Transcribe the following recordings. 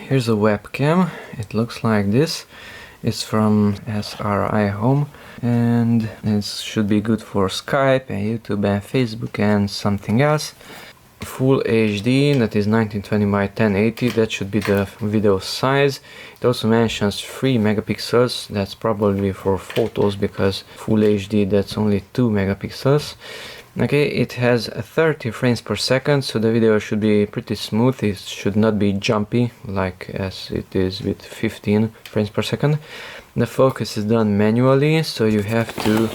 here's a webcam. It looks like this. It's from SriHome and it should be good for Skype and YouTube and Facebook and something else. Full HD, that is 1920 by 1080, that should be the video size. It also mentions 3 megapixels, that's probably for photos because Full HD that's only 2 megapixels. Okay, it has 30 frames per second, so the video should be pretty smooth. It should not be jumpy like as it is with 15 frames per second. The focus is done manually, so you have to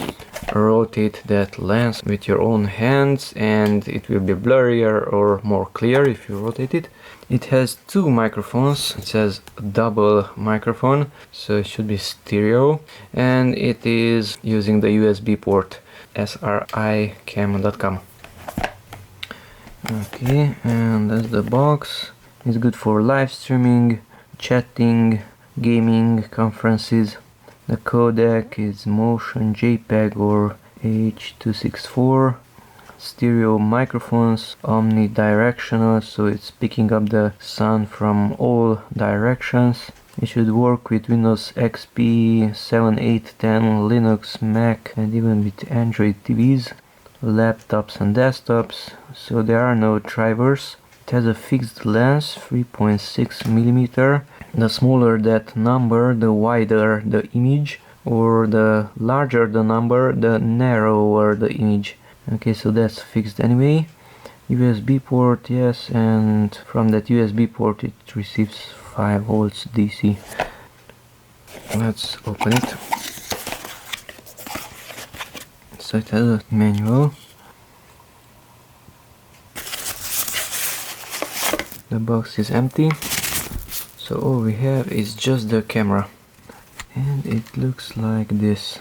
rotate that lens with your own hands and it will be blurrier or more clear if you rotate it. It has 2 microphones. It says double microphone, so it should be stereo, and it is using the USB port SriCam.com. Okay, and that's the box. It's good for live streaming, chatting, gaming, conferences. The codec is motion JPEG or H.264. Stereo microphones, omnidirectional, so it's picking up the sound from all directions. It should work with Windows XP, 7, 8, 10, Linux, Mac, and even with Android TVs, laptops and desktops, so there are no drivers. It has a fixed lens, 3.6mm. The smaller that number, the wider the image, or the larger the number, the narrower the image. Okay, so that's fixed anyway. USB port, yes, and from that USB port it receives 5 volts DC. Let's open it. So it has a manual. The box is empty, so all we have is just the camera, and it looks like this.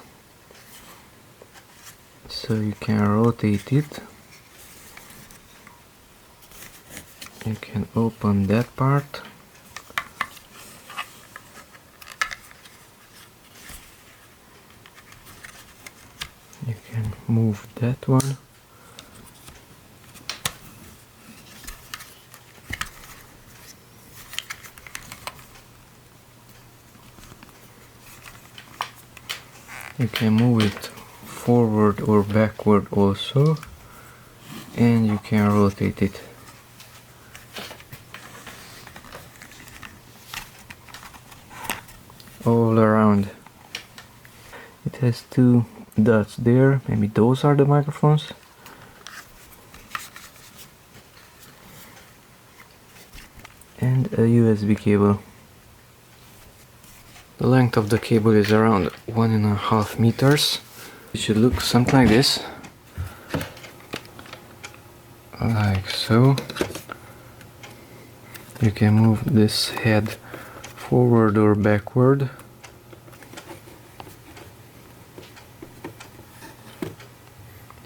So you can rotate it. You can open that part. You can move that one. You can move it forward or backward also, and you can rotate it. All around. It has 2 dots there, maybe those are the microphones. And a USB cable. The length of the cable is around 1.5 meters. It should look something like this. Like so. You can move this head forward or backward.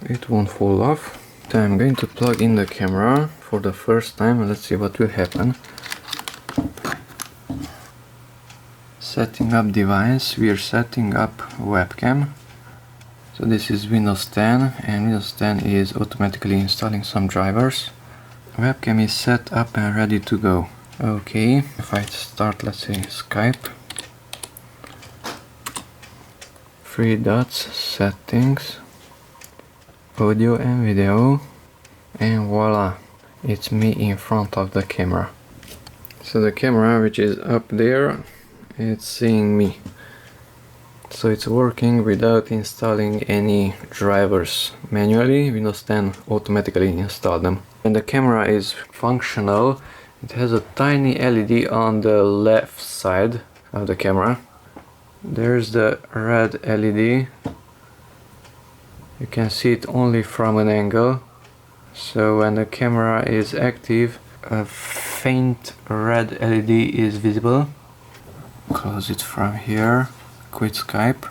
It won't fall off. So I'm going to plug in the camera for the first time. Let's see what will happen. Setting up device. We are setting up webcam. So this is Windows 10, and Windows 10 is automatically installing some drivers. Webcam is set up and ready to go. Okay, if I start, let's say Skype. 3 dots, settings, audio and video, and voila, it's me in front of the camera. So the camera, which is up there, it's seeing me. So it's working without installing any drivers manually. Windows 10 automatically installed them. And the camera is functional. It has a tiny LED on the left side of the camera. There's the red LED. You can see it only from an angle. So when the camera is active, a faint red LED is visible. Close it from here. Quit Skype.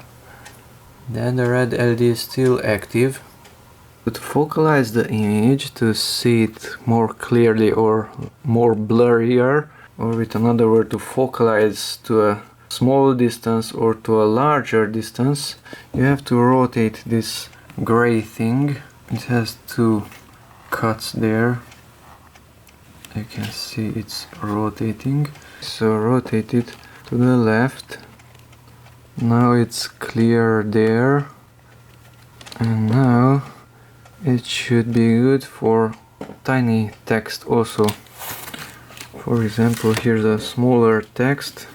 Then the red LED is still active. To focalize the image, to see it more clearly or more blurrier, or with another word, to focalize to a small distance or to a larger distance, you have to rotate this gray thing. It has 2 cuts there. You can see it's rotating. So rotate it to the left. Now it's clear there, and now it should be good for tiny text also. For example, here's a smaller text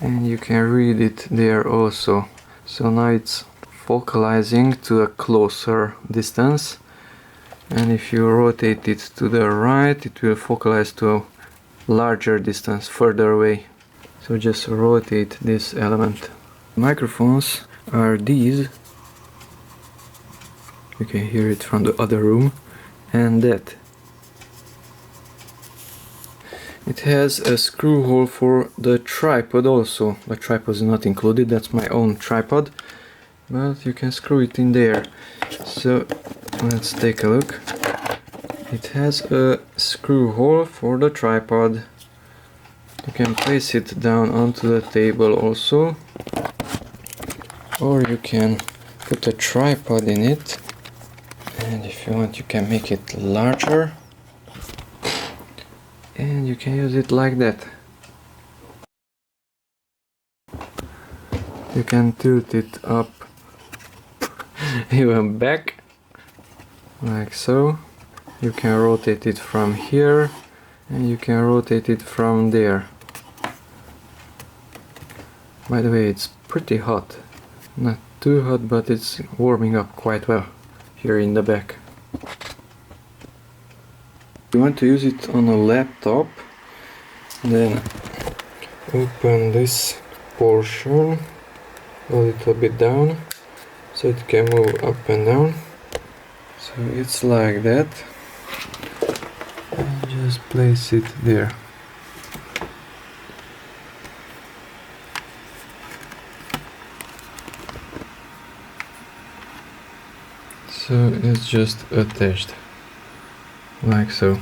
and you can read it there also. So now it's focalizing to a closer distance, and if you rotate it to the right, it will focalize to a larger distance further away. So just rotate this element. Microphones are these. You can hear it from the other room, and that. It has a screw hole for the tripod also. The tripod is not included, that's my own tripod, but you can screw it in there. So let's take a look. It has a screw hole for the tripod. You can place it down onto the table also, or you can put a tripod in it, and if you want you can make it larger. And you can use it like that. You can tilt it up even back, like so. You can rotate it from here, and you can rotate it from there. By the way, it's pretty hot. Not too hot, but it's warming up quite well here in the back. You want to use it on a laptop, then open this portion a little bit down so it can move up and down. So it's like that, and just place it there. So it's just attached like so.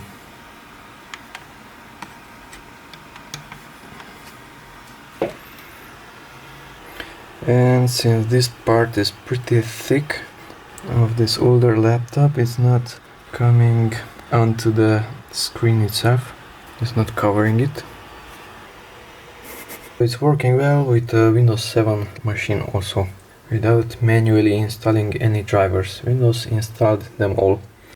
And since this part is pretty thick of this older laptop, it's not coming onto the screen itself, it's not covering it. It's working well with a Windows 7 machine also, without manually installing any drivers. Windows installed them all.